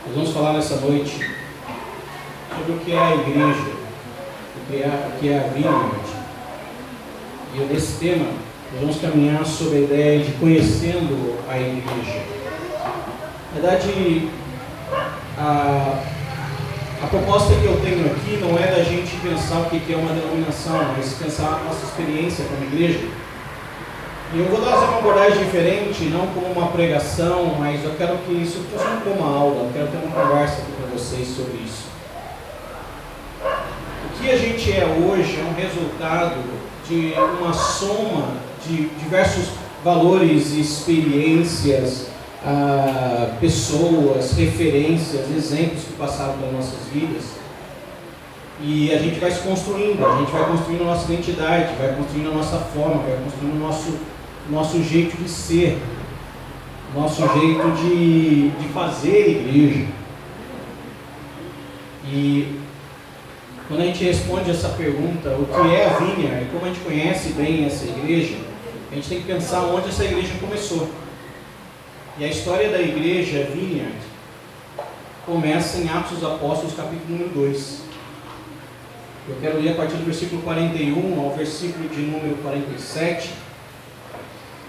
Nós vamos falar nessa noite sobre o que é a igreja, o que é a Vineyard. E nesse tema, nós vamos caminhar sobre a ideia de conhecendo a igreja. Na verdade, a proposta que eu tenho aqui não é da gente pensar o que é uma denominação, mas pensar a nossa experiência como igreja. E eu vou trazer uma abordagem diferente, não como uma pregação, mas eu quero que isso funcione como uma aula, eu quero ter uma conversa aqui com vocês sobre isso. O que a gente é hoje é um resultado de uma soma de diversos valores, experiências, pessoas, referências, exemplos que passaram pelas nossas vidas. E a gente vai se construindo, a gente vai construindo a nossa identidade, vai construindo a nossa forma, vai construindo o nosso jeito de ser, nosso jeito de fazer igreja. E quando a gente responde essa pergunta, o que é a Vineyard, como a gente conhece bem essa igreja, a gente tem que pensar onde essa igreja começou. E a história da igreja Vineyard começa em Atos dos Apóstolos, capítulo número 2. Eu quero ler a partir do versículo 41 ao versículo de número 47,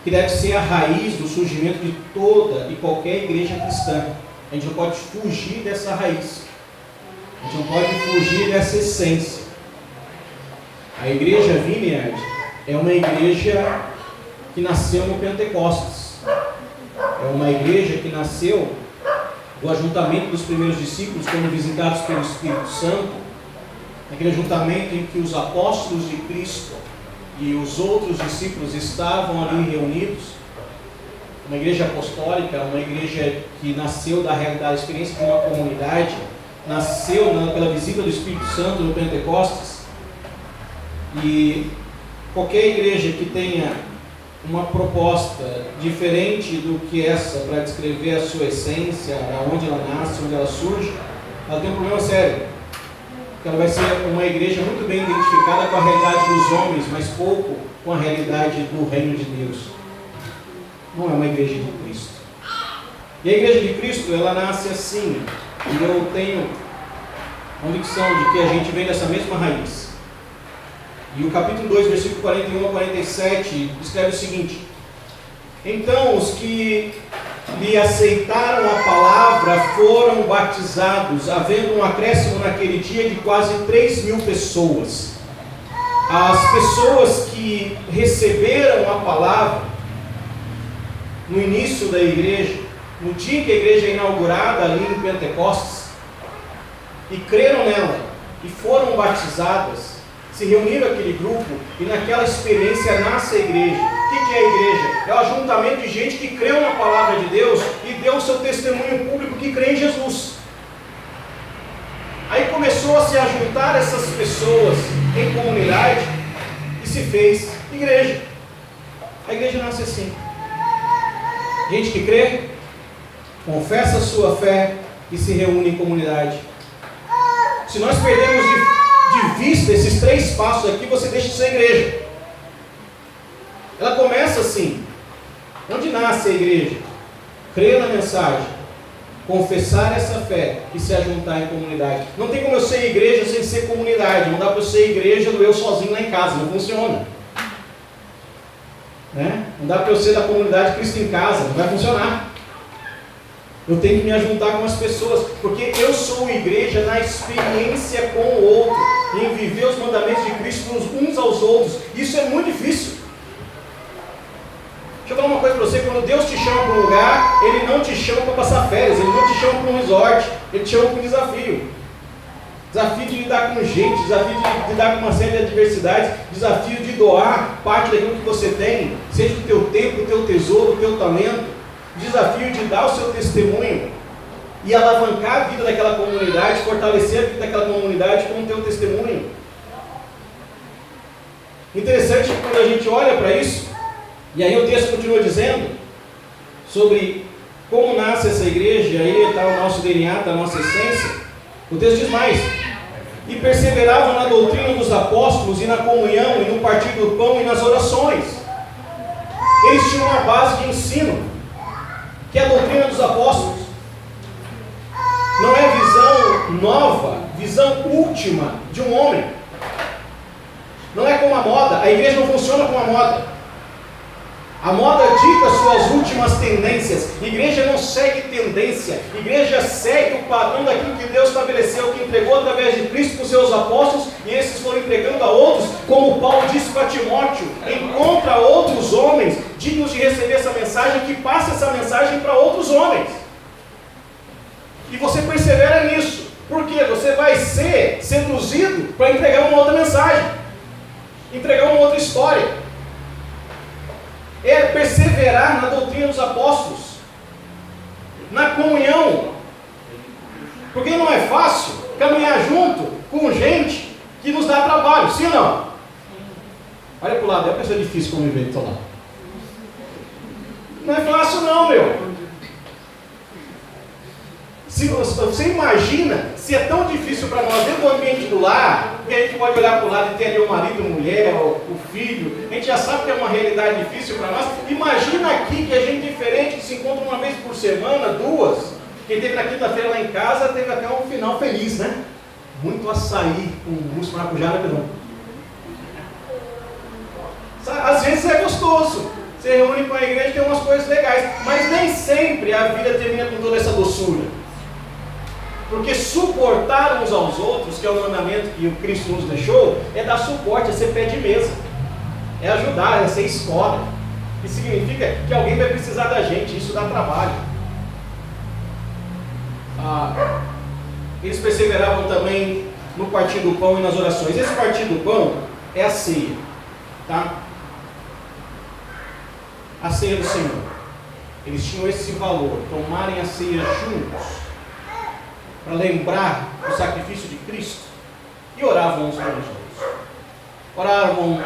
que deve ser a raiz do surgimento de toda e qualquer igreja cristã. A gente não pode fugir dessa raiz. A gente não pode fugir dessa essência. A igreja Vineyard é uma igreja que nasceu no Pentecostes. É uma igreja que nasceu do ajuntamento dos primeiros discípulos, quando visitados pelo Espírito Santo, naquele ajuntamento em que os apóstolos de Cristo e os outros discípulos estavam ali reunidos. Uma igreja apostólica, uma igreja que nasceu da realidade, da experiência de uma comunidade, nasceu pela visita do Espírito Santo no Pentecostes. E qualquer igreja que tenha uma proposta diferente do que essa para descrever a sua essência, onde ela nasce, onde ela surge, ela tem um problema sério. Porque ela vai ser uma igreja muito bem identificada com a realidade dos homens, mas pouco com a realidade do reino de Deus. Não é uma igreja de Cristo. E a igreja de Cristo, ela nasce assim. E eu tenho convicção de que a gente vem dessa mesma raiz. E o capítulo 2, versículo 41 a 47, escreve o seguinte: então os que lhe aceitaram a palavra foram batizados, havendo um acréscimo naquele dia de quase 3.000 pessoas. As pessoas que receberam a palavra no início da igreja, no dia que a igreja é inaugurada ali em Pentecostes, e creram nela, e foram batizadas, se reuniram aquele grupo, e naquela experiência nasce a igreja. O que é a igreja? É o ajuntamento de gente que creu na palavra de Deus e deu o seu testemunho público que crê em Jesus. Aí começou a se ajuntar essas pessoas em comunidade e se fez igreja. A igreja nasce assim. Gente que crê, confessa a sua fé e se reúne em comunidade. Se nós perdemos de vista esses 3 passos aqui, você deixa de ser igreja. Ela começa assim. Onde nasce a igreja? Crer na mensagem, confessar essa fé e se ajuntar em comunidade. Não tem como eu ser igreja sem ser comunidade. Não dá para eu ser igreja do eu sozinho lá em casa. Não funciona. Né? Não dá para eu ser da comunidade Cristo em casa. Não vai funcionar. Eu tenho que me ajuntar com as pessoas, porque eu sou igreja na experiência com o outro, em viver os mandamentos de Cristo uns aos outros. Isso é muito difícil. Deixa eu falar uma coisa para você: quando Deus te chama para um lugar, Ele não te chama para passar férias, Ele não te chama para um resort, Ele te chama para um desafio. Desafio de lidar com gente, desafio de lidar com uma série de adversidades, desafio de doar parte daquilo que você tem, seja do teu tempo, do teu tesouro, do teu talento. Desafio de dar o seu testemunho e alavancar a vida daquela comunidade, fortalecer a vida daquela comunidade com o teu testemunho. Interessante que quando a gente olha para isso, e aí o texto continua dizendo sobre como nasce essa igreja, e aí está o nosso DNA, está a nossa essência. O texto diz mais: e perseveravam na doutrina dos apóstolos e na comunhão e no partir do pão e nas orações. Eles tinham uma base de ensino, que é a doutrina dos apóstolos. nova, visão última de um homem. Não é como a moda. A igreja não funciona como a moda. A moda dita suas últimas tendências. A igreja não segue tendência. A igreja segue o padrão daquilo que Deus estabeleceu, que entregou através de Cristo para os seus apóstolos, e esses foram entregando a outros, como Paulo disse para Timóteo: encontra outros homens dignos de receber essa mensagem, que passe essa mensagem para outros homens. E você persevera nisso. Por quê? Você vai ser seduzido para entregar uma outra mensagem, entregar uma outra história. É perseverar na doutrina dos apóstolos, na comunhão, porque não é fácil caminhar junto com gente que nos dá trabalho, sim ou não? Olha para o lado, é uma pessoa difícil conviver do seu lado. Não é fácil não, meu. Se você imagina se é tão difícil para nós dentro do ambiente do lar, que a gente pode olhar para o lado e ter ali o marido, a mulher, o filho, a gente já sabe que é uma realidade difícil para nós. Imagina aqui que a gente diferente, que se encontra uma vez por semana, duas. Quem teve na quinta-feira lá em casa teve até um final feliz, né? Muito açaí com mousse maracujá, né, Pedro? Às vezes é gostoso. Você reúne com a igreja e tem umas coisas legais, mas nem sempre a vida termina com toda essa doçura. Porque suportar uns aos outros, que é o mandamento que o Cristo nos deixou, é dar suporte, é ser pé de mesa, é ajudar, é ser escola. Isso significa que alguém vai precisar da gente, isso dá trabalho. Eles perseveravam também no partir do pão e nas orações. Esse partir do pão é a ceia, tá? A ceia do Senhor. Eles tinham esse valor, tomarem a ceia juntos, para lembrar o sacrifício de Cristo, e oravam uns pelos outros. Oravam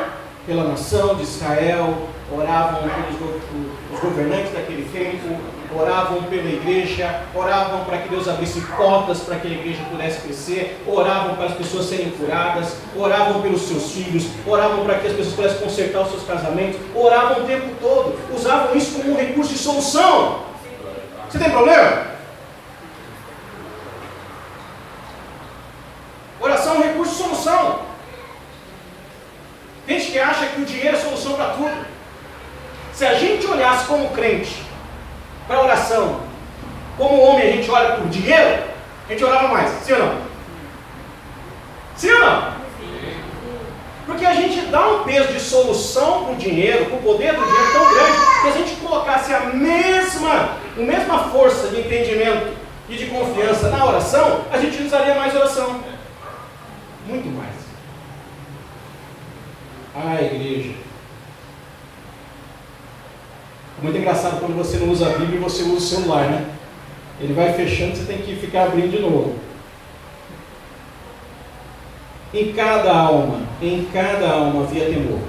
pela nação de Israel, oravam pelos governantes daquele tempo, oravam pela igreja, oravam para que Deus abrisse portas para que a igreja pudesse crescer, oravam para as pessoas serem curadas, oravam pelos seus filhos, oravam para que as pessoas pudessem consertar os seus casamentos, oravam o tempo todo, usavam isso como um recurso de solução. Você tem problema? Oração é um recurso de solução. Tem gente que acha que o dinheiro é solução para tudo. Se a gente olhasse como crente para a oração, como homem a gente olha para o dinheiro, a gente orava mais, sim ou não? Sim ou não? Porque a gente dá um peso de solução para o dinheiro, para o poder do dinheiro tão grande, que a gente colocasse a mesma força de entendimento e de confiança na oração, a gente usaria mais oração. Muito mais. Igreja. É muito engraçado quando você não usa a Bíblia e você usa o celular, né? Ele vai fechando, você tem que ficar abrindo de novo. Em cada alma havia temor.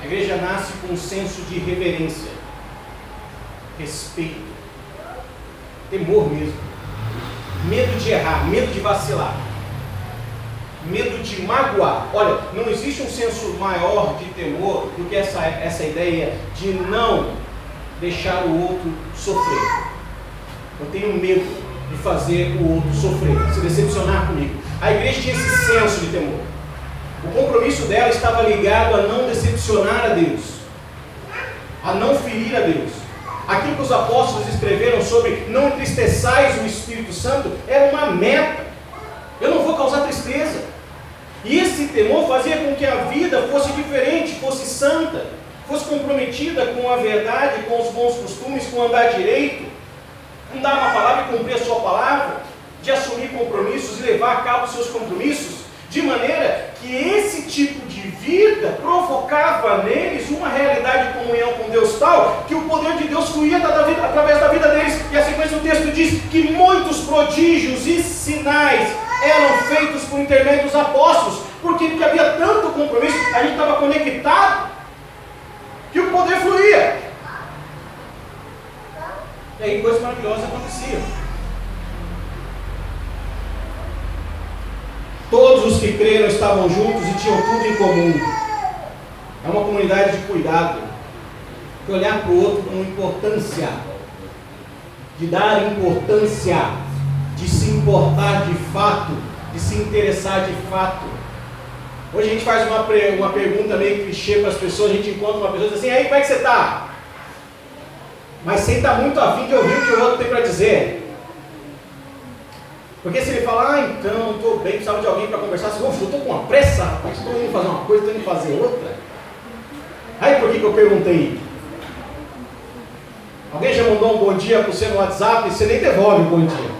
A igreja nasce com um senso de reverência, respeito, temor mesmo. Medo de errar, medo de vacilar, medo de magoar. Olha, não existe um senso maior de temor do que essa ideia de não deixar o outro sofrer. Eu tenho medo de fazer o outro sofrer, se decepcionar comigo. A igreja tinha esse senso de temor. O compromisso dela estava ligado a não decepcionar a Deus, a não ferir a Deus. Aquilo que os apóstolos escreveram sobre não entristeçais o Espírito Santo era uma meta. Eu não vou causar tristeza. E esse temor fazia com que a vida fosse diferente, fosse santa, fosse comprometida com a verdade, com os bons costumes, com andar direito, com dar uma palavra e cumprir a sua palavra, de assumir compromissos e levar a cabo os seus compromissos, de maneira que esse tipo de vida provocava neles uma realidade de comunhão com Deus tal, que o poder de Deus fluía através da vida deles. E a sequência do texto diz que muitos prodígios e sinais eram feitos por intermédio dos apóstolos. Por quê? Porque havia tanto compromisso, a gente estava conectado, que o poder fluía. E aí coisas maravilhosas aconteciam. Todos os que creram estavam juntos e tinham tudo em comum. É uma comunidade de cuidado, de olhar para o outro com importância. de dar importância, de se importar de fato, de se interessar de fato. Hoje a gente faz uma pergunta meio clichê para as pessoas, a gente encontra uma pessoa e diz assim, aí, como é que você está? Mas sem estar muito afim de ouvir o que o outro tem para dizer. Porque se ele falar, então, estou bem, precisava de alguém para conversar, você, eu estou com uma pressa, rapaz, estou indo fazer uma coisa, estou indo fazer outra. Aí por que eu perguntei? Alguém já mandou um bom dia para você no WhatsApp e você nem devolve um bom dia.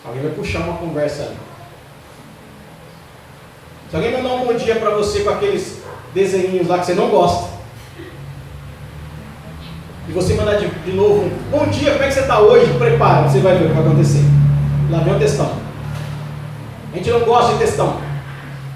Alguém vai puxar uma conversa ali. Se alguém mandar um bom dia para você com aqueles desenhinhos lá que você não gosta, e você mandar de novo um bom dia, como é que você está hoje? Prepara, você vai ver o que vai acontecer. Lá vem o textão. A gente não gosta de textão.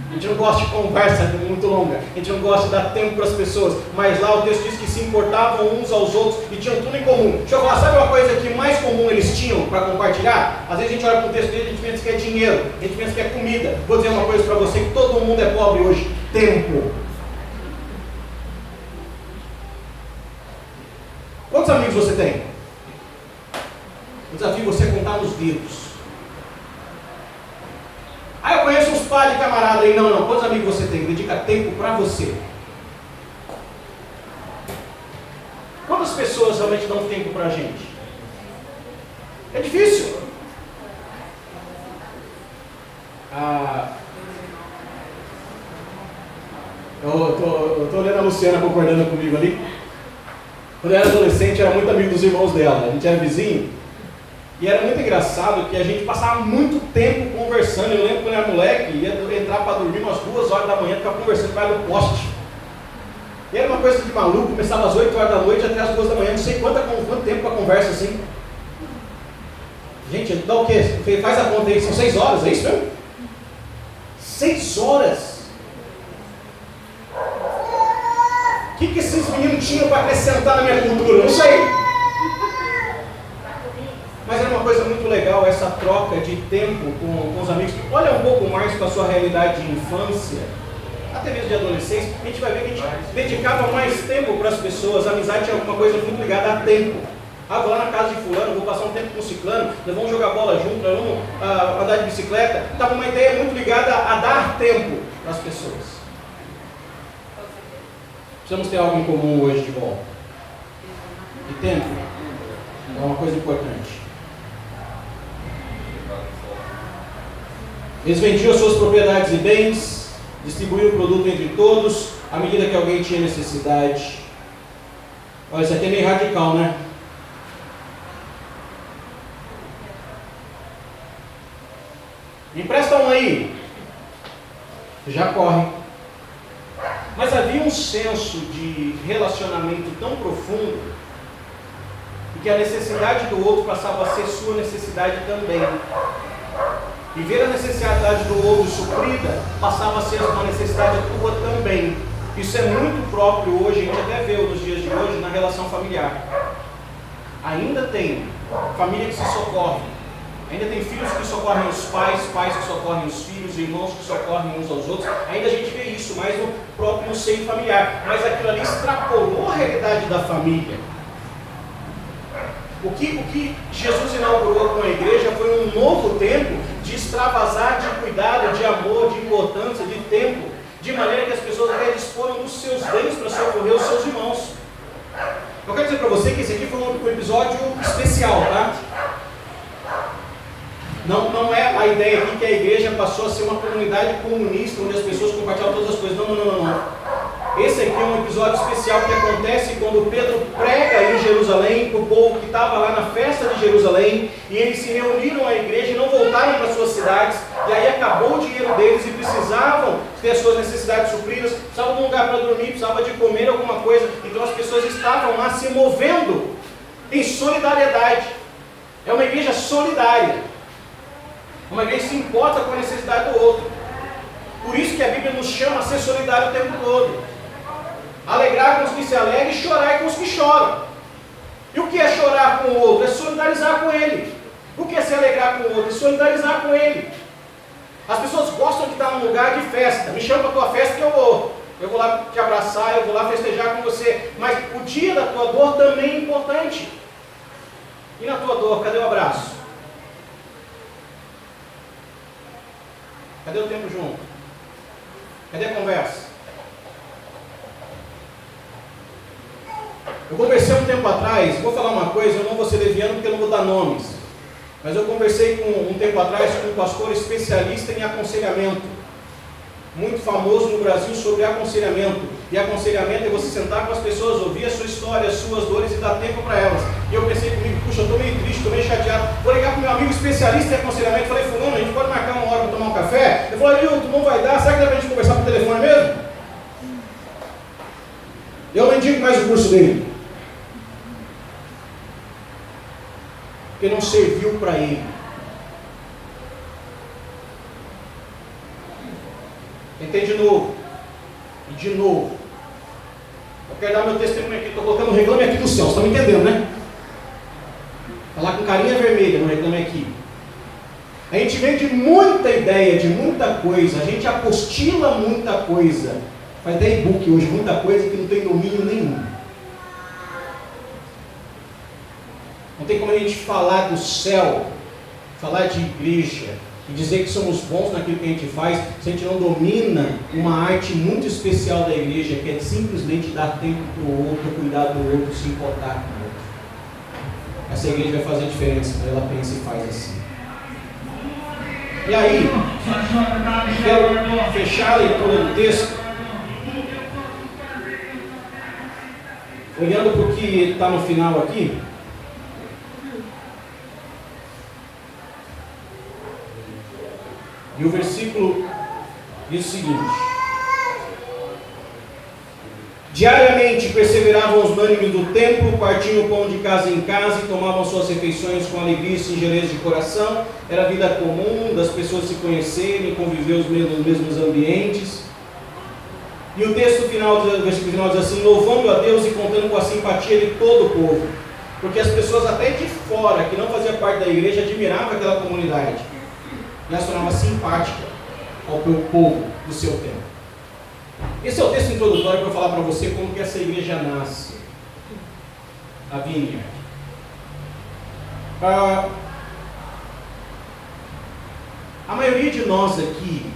A gente não gosta de conversa muito longa. A gente não gosta de dar tempo para as pessoas. Mas lá o texto diz que se importavam uns aos outros e tinham tudo em comum. Deixa eu falar, sabe uma coisa que mais comum eles tinham para compartilhar? Às vezes a gente olha para o texto dele e a gente pensa que é dinheiro, a gente pensa que é comida. Vou dizer uma coisa para você, que todo mundo é pobre hoje. Tempo. Quantos amigos você tem? O desafio é você contar nos dedos. Ah, eu conheço uns pais de camarada aí. Não. Quantos amigos você tem? Dedica tempo para você. Quantas pessoas realmente dão tempo para a gente? É difícil. Eu tô olhando a Luciana concordando comigo ali. Quando eu era adolescente, eu era muito amigo dos irmãos dela. A gente era vizinho. E era muito engraçado que a gente passava muito tempo conversando. Eu lembro quando eu era moleque, ia entrar para dormir umas 2 horas da manhã, ficava conversando com ela no poste. E era uma coisa de maluco, começava às 8 horas da noite até às 2 da manhã, não sei quanto tempo para conversa assim. Gente, dá o quê? Faz a conta aí, são 6 horas, é isso mesmo? 6 horas? O que esses meninos tinham para acrescentar na minha cultura? Não sei. Mas era uma coisa muito legal essa troca de tempo com os amigos. Olha um pouco mais para a sua realidade de infância, até mesmo de adolescência, a gente vai ver que a gente dedicava mais tempo para as pessoas. A amizade tinha alguma coisa muito ligada a tempo. Ah, vou lá na casa de fulano, vou passar um tempo com ciclano, nós vamos jogar bola junto, nós vamos andar de bicicleta. Estava uma ideia muito ligada a dar tempo para as pessoas. Precisamos ter algo em comum hoje de volta. E tempo é uma coisa importante. Eles vendiam suas propriedades e bens, distribuíam o produto entre todos, à medida que alguém tinha necessidade. Olha, isso aqui é meio radical, né? Me empresta um aí. Já corre. Mas havia um senso de relacionamento tão profundo que a necessidade do outro passava a ser sua necessidade também. E ver a necessidade do outro suprida passava a ser uma necessidade tua também. Isso é muito próprio hoje, a gente até vê nos dias de hoje na relação familiar. Ainda tem família que se socorre, ainda tem filhos que socorrem os pais, pais que socorrem os filhos, irmãos que socorrem uns aos outros. Ainda a gente vê isso, mais no próprio seio familiar. Mas aquilo ali extrapolou a realidade da família. O que Jesus inaugurou com a igreja foi um novo tempo de extravasar, de cuidado, de amor, de importância, de tempo, de maneira que as pessoas até disporam dos seus bens para socorrer os seus irmãos. Eu quero dizer para você que esse aqui foi um episódio especial, tá? Não é a ideia aqui que a igreja passou a ser uma comunidade comunista, onde as pessoas compartilham todas as coisas. Não. Esse aqui é um episódio especial que acontece quando Pedro prega em Jerusalém para o povo que estava lá na festa de Jerusalém, e eles se reuniram à igreja e não voltaram para suas cidades, e aí acabou o dinheiro deles e precisavam ter as suas necessidades supridas, precisavam de um lugar para dormir, precisavam de comer alguma coisa, então as pessoas estavam lá se movendo em solidariedade. É uma igreja solidária, uma igreja que se importa com a necessidade do outro. Por isso que a Bíblia nos chama a ser solidário o tempo todo. Alegrar com os que se alegram e chorar com os que choram. E o que é chorar com o outro? É solidarizar com ele. O que é se alegrar com o outro? É solidarizar com ele. As pessoas gostam de estar num lugar de festa. Me chama para a tua festa que eu vou. Eu vou lá te abraçar, eu vou lá festejar com você. Mas o dia da tua dor também é importante. E na tua dor, cadê o abraço? Cadê o tempo junto? Cadê a conversa? Eu conversei um tempo atrás, vou falar uma coisa, eu não vou ser leviano porque eu não vou dar nomes, mas eu conversei um tempo atrás com um pastor especialista em aconselhamento, muito famoso no Brasil sobre aconselhamento. E aconselhamento é você sentar com as pessoas, ouvir a sua história, as suas dores e dar tempo para elas. E eu pensei comigo, puxa, eu estou meio triste, estou meio chateado, vou ligar para o meu amigo especialista em aconselhamento. Falei, fulano, a gente pode marcar uma hora para tomar um café? Ele falou, Hilton, não vai dar, será que dá para a gente conversar por telefone mesmo? Eu não indico mais o curso dele, porque não serviu para ele. Tentei de novo, e de novo. Eu quero dar meu testemunho aqui, estou colocando o Reclame Aqui do céu, vocês estão me entendendo, né? Está lá com carinha vermelha no Reclame Aqui. A gente vende muita ideia de muita coisa, a gente apostila muita coisa, faz até e-book hoje, muita coisa que não tem domínio nenhum. Não tem como a gente falar do céu, falar de igreja, e dizer que somos bons naquilo que a gente faz, se a gente não domina uma arte muito especial da igreja, que é simplesmente dar tempo para o outro, cuidar do outro, se importar com o outro. Essa igreja vai fazer diferença quando ela pensa e faz assim. E aí, quero fechar a leitura do texto, olhando para o que está no final aqui. E o versículo diz o seguinte: diariamente perseveravam os unânimes do templo, partiam o pão de casa em casa e tomavam suas refeições com alegria e singeleza de coração. Era a vida comum das pessoas se conhecerem, conviver nos mesmos ambientes. E o texto final, o versículo final diz assim: louvando a Deus e contando com a simpatia de todo o povo. Porque as pessoas até de fora, que não faziam parte da igreja, admiravam aquela comunidade. E ela se tornava simpática ao povo do seu tempo. Esse é o texto introdutório para eu falar para você como que essa igreja nasce. A Vineyard. A maioria de nós aqui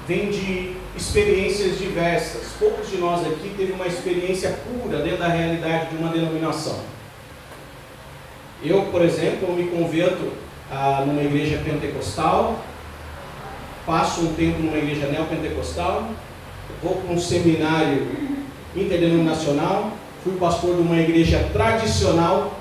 vem de experiências diversas. Poucos de nós aqui teve uma experiência pura dentro da realidade de uma denominação. Eu, por exemplo, me converto numa igreja pentecostal, passo um tempo numa igreja neopentecostal, vou para um seminário interdenominacional, fui pastor de uma igreja tradicional,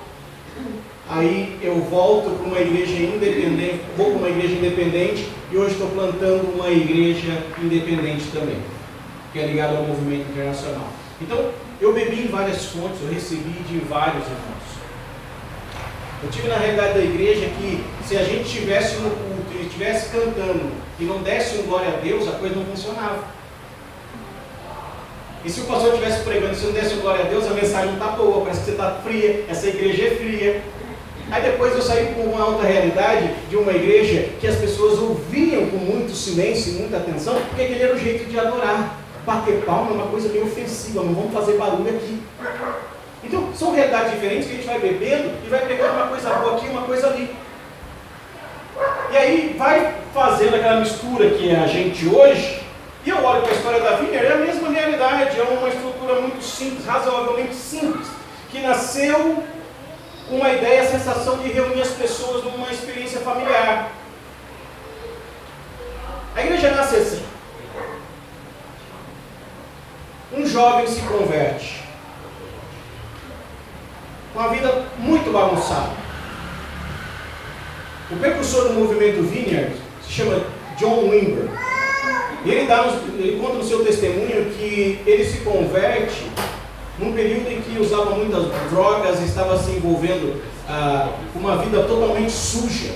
aí eu volto para uma igreja independente, vou para uma igreja independente e hoje estou plantando uma igreja independente também, que é ligada ao movimento internacional. Então, eu bebi em várias fontes, eu recebi de vários irmãos. Eu tive na realidade da igreja que se a gente estivesse no culto e estivesse cantando e não desse um glória a Deus, a coisa não funcionava. E se o pastor estivesse pregando e se não desse um glória a Deus, a mensagem não está boa, parece que você está fria, essa igreja é fria. Aí depois eu saí com uma outra realidade de uma igreja que as pessoas ouviam com muito silêncio e muita atenção, porque aquele era o jeito de adorar. Bater palma é uma coisa meio ofensiva, não vamos fazer barulho aqui. Então, são realidades diferentes que a gente vai bebendo e vai pegando uma coisa boa aqui e uma coisa ali. E aí vai fazendo aquela mistura que é a gente hoje, e eu olho para a história da Vineyard, é a mesma realidade, é uma estrutura muito simples, razoavelmente simples, que nasceu com uma ideia, a sensação de reunir as pessoas numa experiência familiar. A igreja nasce assim. Um jovem se converte. Uma vida muito bagunçada. O precursor do movimento Vineyard se chama John Wimber. E ele conta no seu testemunho que ele se converte num período em que usava muitas drogas, estava se envolvendo com uma vida totalmente suja.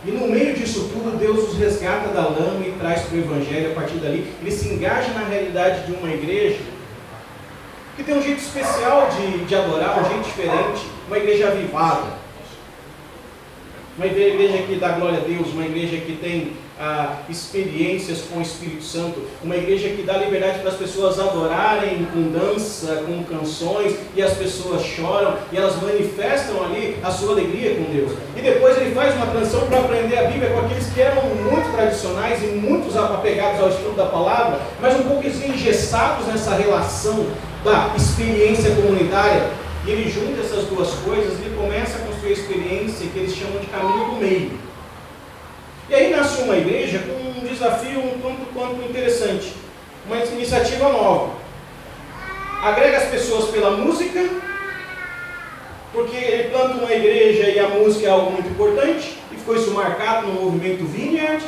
E no meio disso tudo, Deus os resgata da lama e traz para o Evangelho. A partir dali, ele se engaja na realidade de uma igreja que tem um jeito especial de adorar, um jeito diferente, uma igreja avivada, uma igreja que dá glória a Deus, uma igreja que tem experiências com o Espírito Santo, uma igreja que dá liberdade para as pessoas adorarem com dança, com canções, e as pessoas choram, e elas manifestam ali a sua alegria com Deus. E depois ele faz uma transição para aprender a Bíblia com aqueles que eram muito tradicionais e muito apegados ao estudo da palavra, mas um pouco engessados nessa relação da experiência comunitária. E ele junta essas duas coisas e ele começa a construir a experiência que eles chamam de caminho do meio. E aí nasce uma igreja com um desafio um tanto quanto interessante, uma iniciativa nova. Agrega as pessoas pela música, porque ele planta uma igreja e a música é algo muito importante, e ficou isso marcado no movimento Vineyard.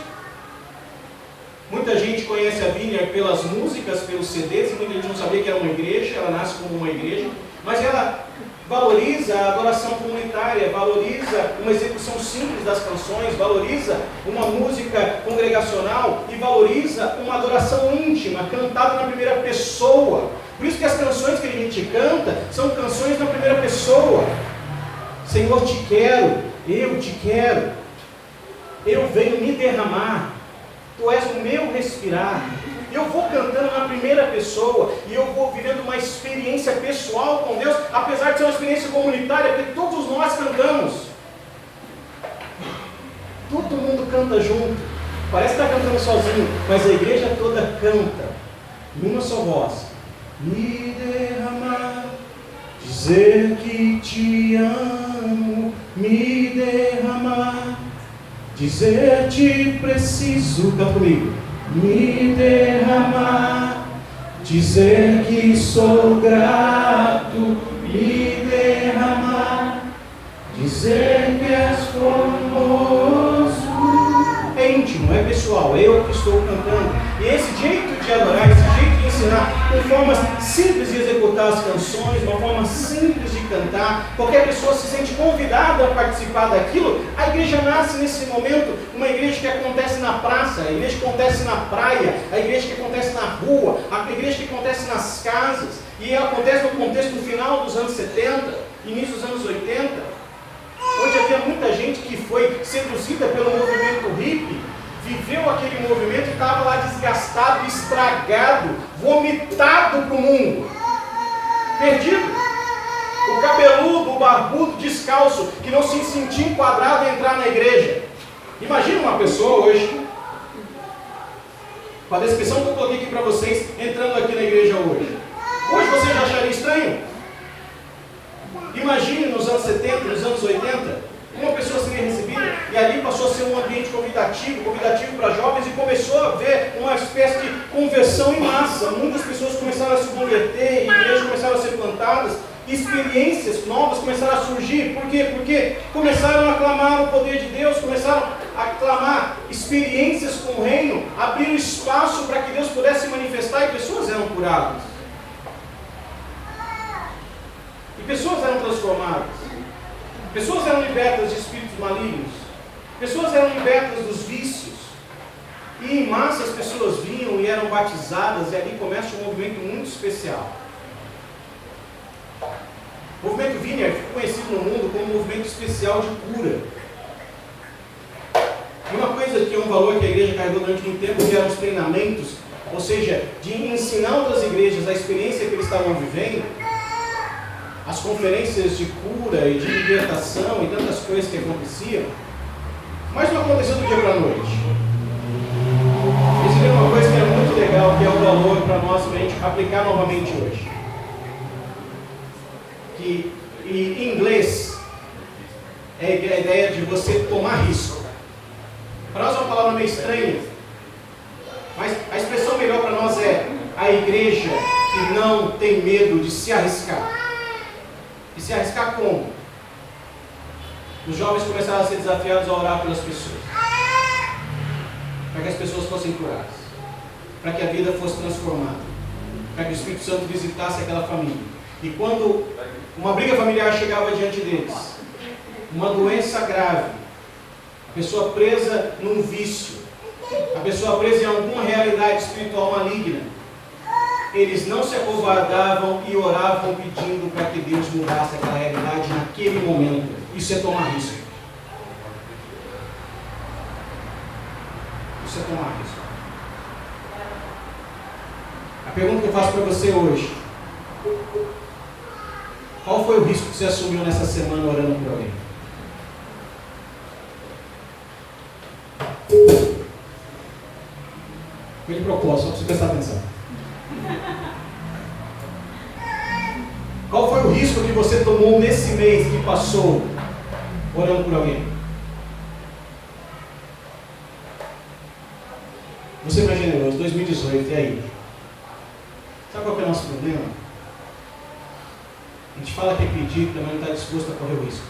Muita gente conhece a Vineyard pelas músicas, pelos CDs, e muita gente não sabia que era uma igreja, ela nasce como uma igreja, mas ela valoriza a adoração comunitária, valoriza uma execução simples das canções, valoriza uma música congregacional e valoriza uma adoração íntima, cantada na primeira pessoa. Por isso que as canções que a gente canta são canções na primeira pessoa. Senhor, te quero, eu te quero, eu venho me derramar, tu és o meu respirar. Eu vou cantando na primeira pessoa e eu vou vivendo uma experiência pessoal com Deus, apesar de ser uma experiência comunitária, porque todos nós cantamos. Todo mundo canta junto. Parece que está cantando sozinho, mas a igreja toda canta, numa só voz. Me derramar, dizer que te amo, me derramar, dizer te preciso, canta comigo. Me derramar, dizer que sou grato, me derramar, dizer que és formoso. É íntimo, é pessoal, eu que estou cantando. E esse jeito de adorar, esse jeito de ensinar, com formas simples de executar as canções, uma forma simples de cantar, qualquer pessoa se sente convidada a participar daquilo. A igreja nasce nesse momento, uma igreja que acontece na praça, a igreja que acontece na praia, a igreja que acontece na rua, a igreja que acontece nas casas, e ela acontece no contexto no final dos anos 70, início dos anos 80, onde havia muita gente que foi seduzida pelo movimento hippie, viveu aquele movimento e estava lá desgastado, estragado, vomitado para o mundo, perdido. O cabeludo, o barbudo, descalço, que não se sentia enquadrado em entrar na igreja. Imagina uma pessoa hoje, com a descrição que eu coloquei aqui para vocês, entrando aqui na igreja hoje. Hoje você já acharia estranho? Imagine nos anos 70, nos anos 80, uma pessoa seria recebida e ali passou a ser um ambiente convidativo para jovens, e começou a haver uma espécie de conversão em massa. Muitas pessoas começaram a se converter, igrejas começaram a ser plantadas, experiências novas começaram a surgir. Por quê? Porque começaram a clamar o poder de Deus, começaram a clamar experiências com o reino, abriram espaço para que Deus pudesse se manifestar, e pessoas eram curadas. E pessoas eram transformadas. Pessoas eram libertas de espíritos malignos. Pessoas eram libertas dos vícios. E em massa as pessoas vinham e eram batizadas, e ali começa um movimento muito especial. O movimento Vineyard ficou conhecido no mundo como um movimento especial de cura. E uma coisa que é um valor que a igreja carregou durante muito tempo, que eram os treinamentos, ou seja, de ensinar outras igrejas a experiência que eles estavam vivendo, as conferências de cura e de libertação e tantas coisas que aconteciam, mas não aconteceu do dia para a noite. Isso é uma coisa que é muito legal, que é um valor para nós, para a gente aplicar novamente hoje. Que em inglês é a ideia de você tomar risco. Para nós é uma palavra meio estranha, mas a expressão melhor para nós é a igreja que não tem medo de se arriscar. E se arriscar como? Os jovens começaram a ser desafiados a orar pelas pessoas, para que as pessoas fossem curadas, para que a vida fosse transformada, para que o Espírito Santo visitasse aquela família. E quando uma briga familiar chegava diante deles, uma doença grave, a pessoa presa num vício, a pessoa presa em alguma realidade espiritual maligna, eles não se acovardavam e oravam pedindo para que Deus mudasse aquela realidade naquele momento. Isso é tomar risco. faço para você hoje. Qual foi o risco que você assumiu nessa semana orando por alguém? Foi de propósito, só para você prestar atenção. Qual foi o risco que você tomou nesse mês que passou orando por alguém? Você mais generoso, 2018, e aí? Sabe qual que é o nosso problema? A gente fala que é pedir, mas não está disposto a correr o risco.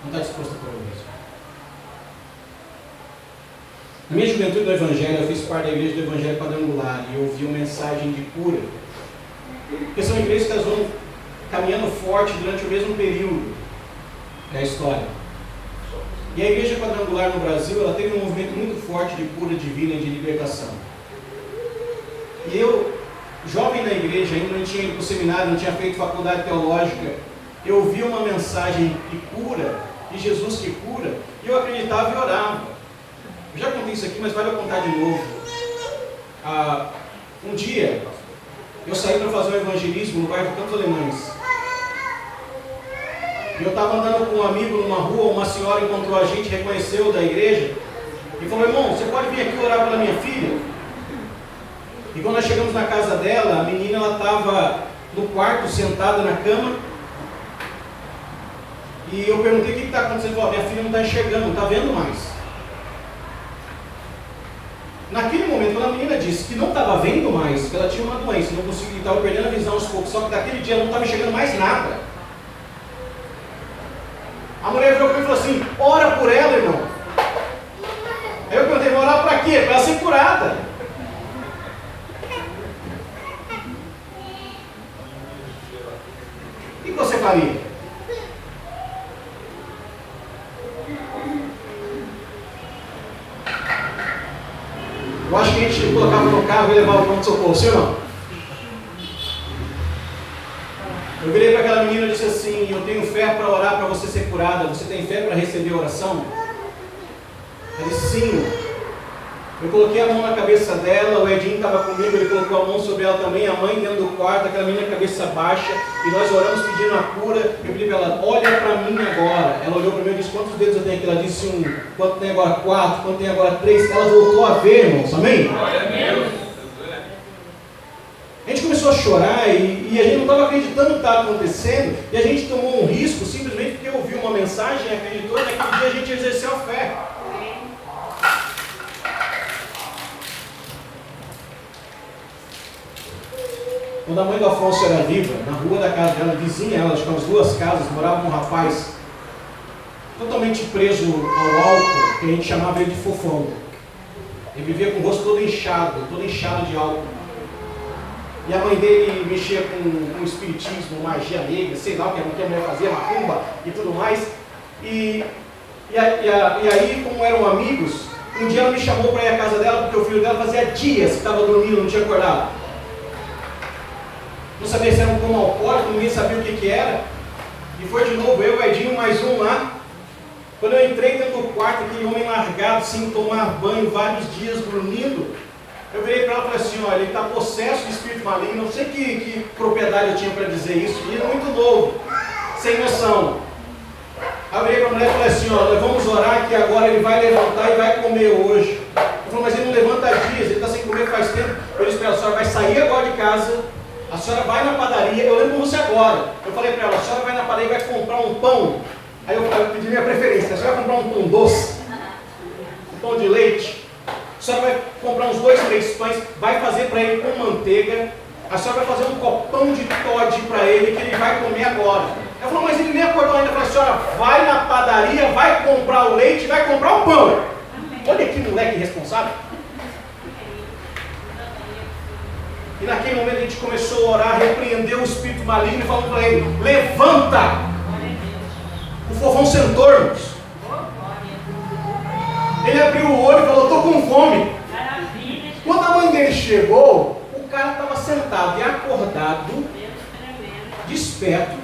Não está disposto a correr o risco. Na minha juventude do Evangelho, eu fiz parte da igreja do Evangelho Quadrangular e ouvi uma mensagem de cura. Porque são igrejas que elas vão caminhando forte durante o mesmo período da história. E a igreja quadrangular no Brasil, ela teve um movimento muito forte de cura divina e de libertação. E eu, jovem na igreja, ainda não tinha ido para o seminário, não tinha feito faculdade teológica, eu ouvi uma mensagem de cura, de Jesus que cura, e eu acreditava e orava. Eu já contei isso aqui, mas vale eu contar de novo. Um dia, eu saí para fazer um evangelismo no bairro Campos Alemães. E eu estava andando com um amigo numa rua, uma senhora encontrou a gente, reconheceu da igreja, e falou: irmão, você pode vir aqui orar pela minha filha? E quando nós chegamos na casa dela, a menina estava no quarto, sentada na cama, e eu perguntei: o que está acontecendo? Ela falou: minha filha não está enxergando, não está vendo mais. Naquele momento, quando a menina disse que não estava vendo mais, que ela tinha uma doença, não conseguia, estava perdendo a visão aos poucos, só que daquele dia ela não estava enxergando mais nada. A mulher virou para mim e falou assim: ora por ela, irmão. Aí eu perguntei: vou orar para quê? Para ela ser curada. O que você faria? Eu acho que a gente colocava no carro e levava o pronto-socorro, sim ou não? Eu virei para aquela menina e disse assim: eu tenho fé para orar para você ser curada. Você tem fé para receber a oração? Ela disse: sim. Eu coloquei a mão na cabeça dela, o Edinho estava comigo, ele colocou a mão sobre ela também, a mãe dentro do quarto, aquela menina cabeça baixa, e nós oramos pedindo a cura. Eu pedi para ela: olha para mim agora. Ela olhou para mim e disse: quantos dedos eu tenho aqui? Ela disse: 1. Quanto tem agora? 4. Quanto tem agora? 3. Ela voltou a ver, irmãos, amém? Glória a Deus. A gente começou a chorar e a gente não estava acreditando no que estava acontecendo, e a gente tomou um risco simplesmente porque ouviu uma mensagem, acreditou, e naquele dia a gente exerceu a fé. Quando a mãe do Afonso era viva, na rua da casa dela, vizinha ela, acho que umas 2 casas, morava um rapaz totalmente preso ao álcool, que a gente chamava ele de fofão. Ele vivia com o rosto todo inchado de álcool. E a mãe dele mexia com espiritismo, magia negra, sei lá o que a mulher fazia, macumba e tudo mais. E aí, como eram amigos, um dia ela me chamou para ir à casa dela, porque o filho dela fazia dias que estava dormindo, não tinha acordado. Não sabia se era um coma alcoólico, ninguém sabia o que era. E foi de novo eu, o Edinho, mais um lá. Quando eu entrei dentro do quarto, aquele homem largado, sem tomar banho, vários dias dormindo, eu virei para ela e falei assim: olha, ele está possesso de espírito maligno. Não sei que propriedade eu tinha para dizer isso, e ele é muito novo, sem noção. Aí eu virei para a mulher e falei assim: olha, vamos orar que agora ele vai levantar e vai comer hoje. Ela falou: mas ele não levanta há dias, ele está sem comer faz tempo. Eu disse para ela: a senhora vai sair agora de casa, a senhora vai na padaria, eu lembro você agora. Eu falei para ela: a senhora vai na padaria e vai comprar um pão. Aí eu pedi minha preferência: a senhora vai comprar um pão doce, um pão de leite. A senhora vai comprar uns 2, 3 pães, vai fazer para ele com manteiga. A senhora vai fazer um copão de Toddy para ele, que ele vai comer agora. Eu falei: mas ele nem acordou ainda. Eu falei: a senhora vai na padaria, vai comprar o leite e vai comprar o pão. Olha que moleque irresponsável. E naquele momento a gente começou a orar, repreendeu o espírito maligno e falou para ele: levanta! O fofão sentou, irmãos. Ele abriu o olho e falou: estou com fome. Quando a mãe dele chegou, o cara estava sentado e acordado, desperto.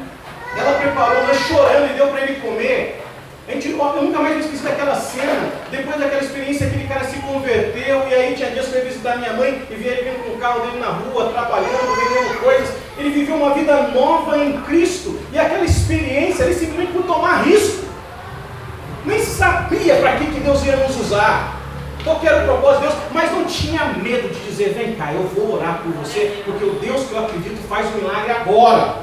Ela preparou, nós chorando, e deu para ele comer. Eu nunca mais me esqueci daquela cena, depois daquela experiência, aquele cara se converteu, e aí tinha dias que eu ia visitar minha mãe, e via ele vindo com o carro dele na rua, trabalhando, vendendo coisas. Ele viveu uma vida nova em Cristo, e aquela experiência, ele simplesmente por tomar risco, nem sabia para que Deus ia nos usar, qual que era o propósito de Deus, mas não tinha medo de dizer: vem cá, eu vou orar por você, porque o Deus que eu acredito faz um milagre agora.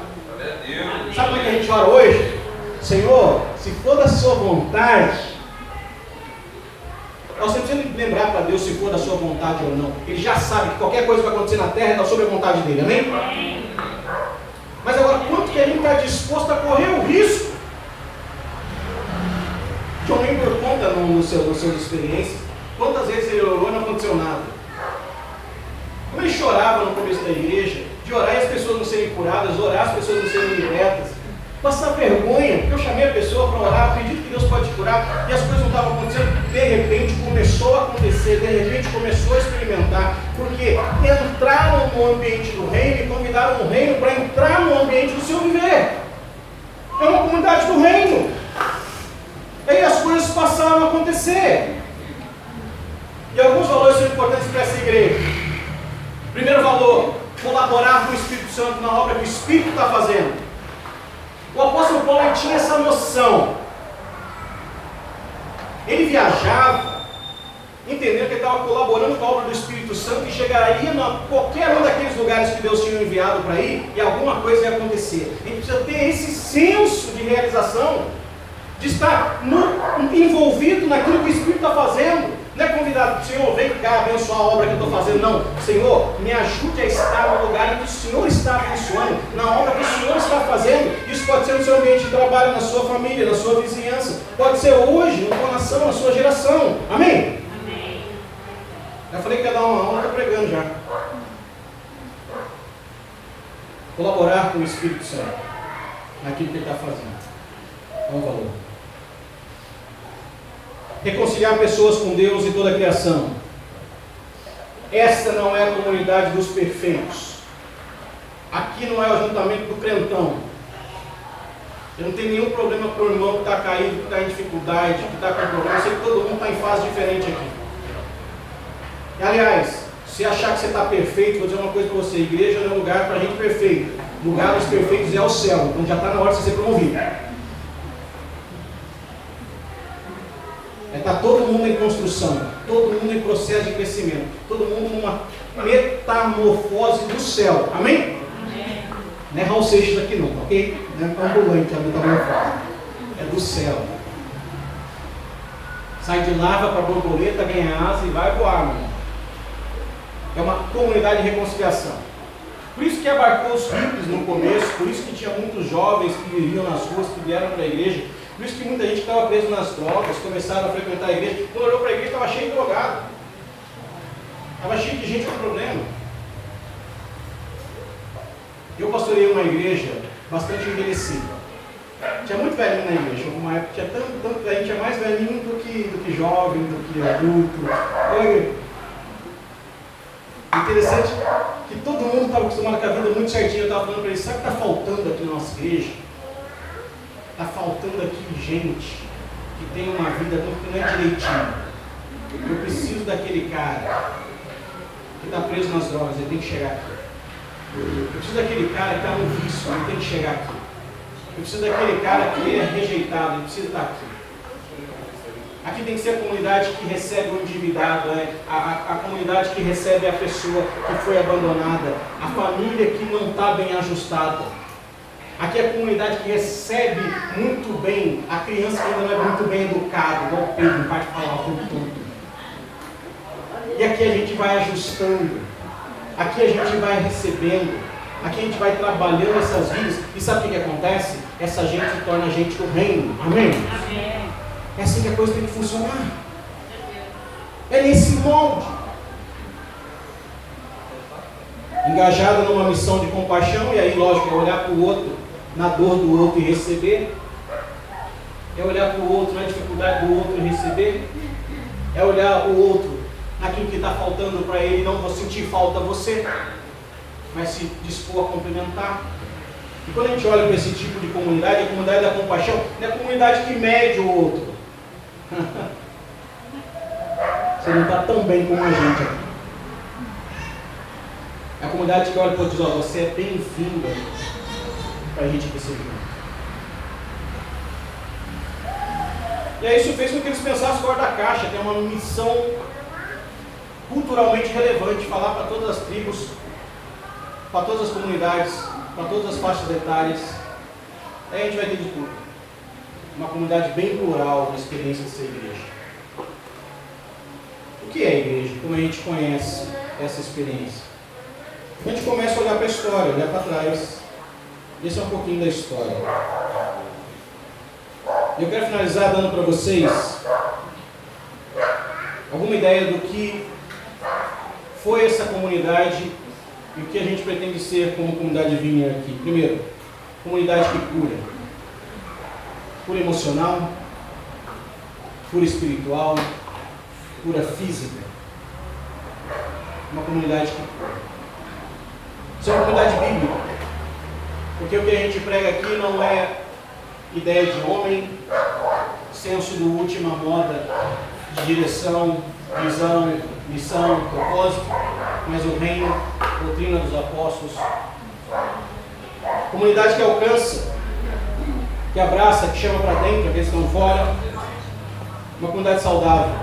Sabe como é que a gente ora hoje? Senhor, se for da sua vontade, você não precisa lembrar para Deus se for da sua vontade ou não. Ele já sabe que qualquer coisa que vai acontecer na terra está sob a vontade dele, amém? Mas agora, quanto que a gente está disposto a correr o risco? John Wimber conta nas suas experiências, quantas vezes ele orou e não aconteceu nada. Como ele chorava no começo da igreja, de orar e as pessoas não serem curadas, orar as pessoas não serem libertas, passar vergonha, porque eu chamei a pessoa para orar, acredito que Deus pode curar, e as coisas não estavam acontecendo. De repente começou a acontecer, de repente começou a experimentar, porque entraram no ambiente do reino e convidaram o reino para entrar no ambiente do seu viver. É uma comunidade do reino. Aí as coisas passaram a acontecer. E alguns valores são importantes para essa igreja. Primeiro valor: colaborar com o Espírito Santo na obra que o Espírito está fazendo. O apóstolo Paulo tinha essa noção. Ele viajava, entendendo que ele estava colaborando com a obra do Espírito Santo e chegaria em qualquer um daqueles lugares que Deus tinha enviado para ir e alguma coisa ia acontecer. A gente precisa ter esse senso de realização, de estar envolvido naquilo que o Espírito está fazendo. Não é convidado: Senhor, vem cá abençoar a obra que eu estou fazendo. Não, Senhor, me ajude a estar no lugar em que o Senhor está abençoando, na obra que o Senhor está fazendo. Isso pode ser no seu ambiente de trabalho, na sua família, na sua vizinhança. Pode ser hoje, na tua nação, na sua geração. Amém? Amém. Já falei que ia dar uma aula, estou pregando já. Colaborar com o Espírito Santo naquilo que ele está fazendo. É um valor. Reconciliar pessoas com Deus e toda a criação. Esta não é a comunidade dos perfeitos. Aqui não é o ajuntamento do crentão. Eu não tenho nenhum problema com o irmão que está caído, que está em dificuldade, que está com problema. Eu sei que todo mundo está em fase diferente aqui. E, aliás, se achar que você está perfeito, vou dizer uma coisa para você: igreja não é lugar para gente perfeita. Lugar dos perfeitos é o céu. Então já está na hora de você ser promovido. Está todo mundo em construção, todo mundo em processo de crescimento, todo mundo numa metamorfose do céu. Amém? Amém. Não é Raul Seixas aqui não, ok? Não é ambulante a metamorfose. É do céu. Sai de lava para borboleta, ganha asa e vai voar, meu irmão. É uma comunidade de reconciliação. Por isso que abarcou os hippies no começo, por isso que tinha muitos jovens que viviam nas ruas, que vieram para a igreja. Por isso que muita gente estava preso nas drogas, começaram a frequentar a igreja. Quando olhou para a igreja, estava cheio de drogado. Estava cheio de gente com problema. Eu pastorei uma igreja bastante envelhecida. Tinha muito velhinho na igreja. Houve uma época que tinha tanto velhinho, tinha mais velhinho do que jovem, do que adulto. Interessante que todo mundo estava acostumado com a vida muito certinha. Eu estava falando para eles: sabe o que está faltando aqui na nossa igreja? Está faltando aqui gente que tem uma vida que não é direitinho. Eu preciso daquele cara que está preso nas drogas, ele tem que chegar aqui. Eu preciso daquele cara que está no vício, ele tem que chegar aqui. Eu preciso daquele cara que é rejeitado, ele precisa estar aqui. Aqui tem que ser a comunidade que recebe o endividado, a comunidade que recebe a pessoa que foi abandonada, a família que não está bem ajustada. Aqui é a comunidade que recebe muito bem a criança que ainda não é muito bem educada, igual o Pedro, vai falar o tempo todo. E aqui a gente vai ajustando, aqui a gente vai recebendo, aqui a gente vai trabalhando essas vidas. E sabe o que acontece? Essa gente se torna gente do reino. Amém? Amém. É assim que a coisa tem que funcionar. É nesse molde. Engajada numa missão de compaixão, e aí, lógico, é olhar para o outro, na dor do outro e receber. É olhar para o outro na dificuldade do outro e receber. É olhar o outro naquilo que está faltando para ele, não vou sentir falta a você, mas se dispor a complementar. E quando a gente olha para esse tipo de comunidade, a comunidade da compaixão não é a comunidade que mede o outro. Você não está tão bem como a gente aqui. É a comunidade que olha para o outro e diz, você é bem-vinda para a gente crescer junto. E aí isso fez com que eles pensassem fora da caixa, tem uma missão culturalmente relevante, falar para todas as tribos, para todas as comunidades, para todas as faixas etárias. Aí a gente vai ter de tudo. Uma comunidade bem plural na experiência de ser igreja. O que é a igreja? Como a gente conhece essa experiência? A gente começa a olhar para a história, olhar para trás. Esse é um pouquinho da história. Eu quero finalizar dando para vocês alguma ideia do que foi essa comunidade e o que a gente pretende ser como comunidade Vineyard aqui. Primeiro, comunidade que cura. Cura emocional, cura espiritual, cura física. Uma comunidade que cura. Isso é uma comunidade bíblica. Porque o que a gente prega aqui não é ideia de homem, senso do última moda de direção, visão, missão, propósito, mas o reino, doutrina dos apóstolos. Comunidade que alcança, que abraça, que chama para dentro, aqueles que estão fora. Uma comunidade saudável.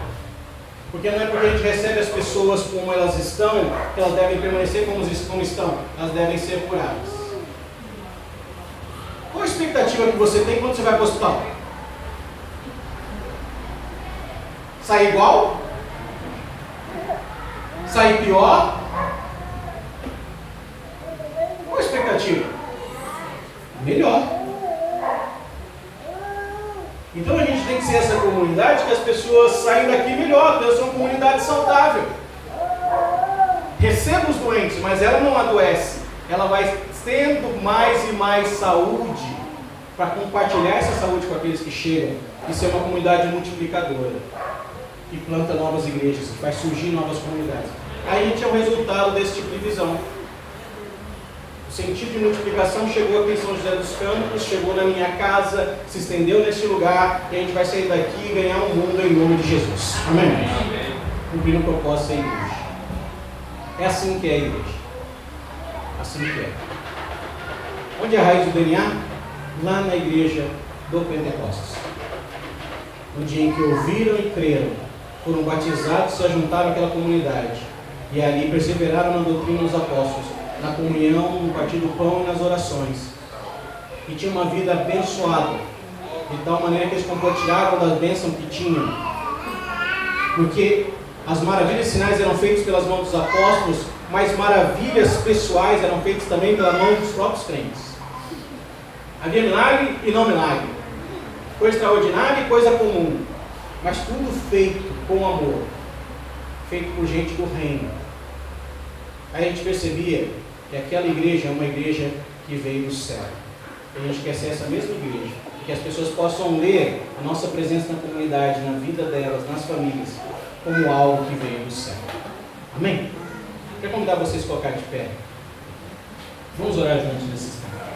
Porque não é porque a gente recebe as pessoas como elas estão, que elas devem permanecer como estão. Elas devem ser curadas. Qual a expectativa que você tem quando você vai para o hospital? Sair igual? Sair pior? Qual a expectativa? Melhor. Então a gente tem que ser essa comunidade que as pessoas saem daqui melhor, porque são uma comunidade saudável. Receba os doentes, mas ela não adoece. Ela vai tendo mais e mais saúde para compartilhar essa saúde com aqueles que chegam e ser uma comunidade multiplicadora, que planta novas igrejas, que faz surgir novas comunidades. Aí a gente é o resultado desse tipo de visão. O sentido de multiplicação chegou aqui em São José dos Campos, chegou na minha casa, se estendeu nesse lugar, e a gente vai sair daqui e ganhar um mundo em nome de Jesus. Amém? Amém. Cumprindo o propósito da igreja. É assim que é a igreja. Assim que é. Onde é a raiz do DNA? Lá na igreja do Pentecostes. No dia em que ouviram e creram, foram batizados, se juntaram àquela comunidade, e ali perseveraram na doutrina dos apóstolos, na comunhão, no partir do pão e nas orações. E tinha uma vida abençoada, de tal maneira que eles compartilhavam das bênçãos que tinham. Porque as maravilhas e sinais eram feitos pelas mãos dos apóstolos, mas maravilhas pessoais eram feitas também pela mão dos próprios crentes. Havia milagre e não milagre. Coisa extraordinária e coisa comum. Mas tudo feito com amor. Feito por gente do reino. Aí a gente percebia que aquela igreja é uma igreja que veio do céu. E a gente quer ser essa mesma igreja. Que as pessoas possam ler a nossa presença na comunidade, na vida delas, nas famílias, como algo que veio do céu. Amém? Quero convidar vocês a colocar de pé. Vamos orar juntos nesse instante.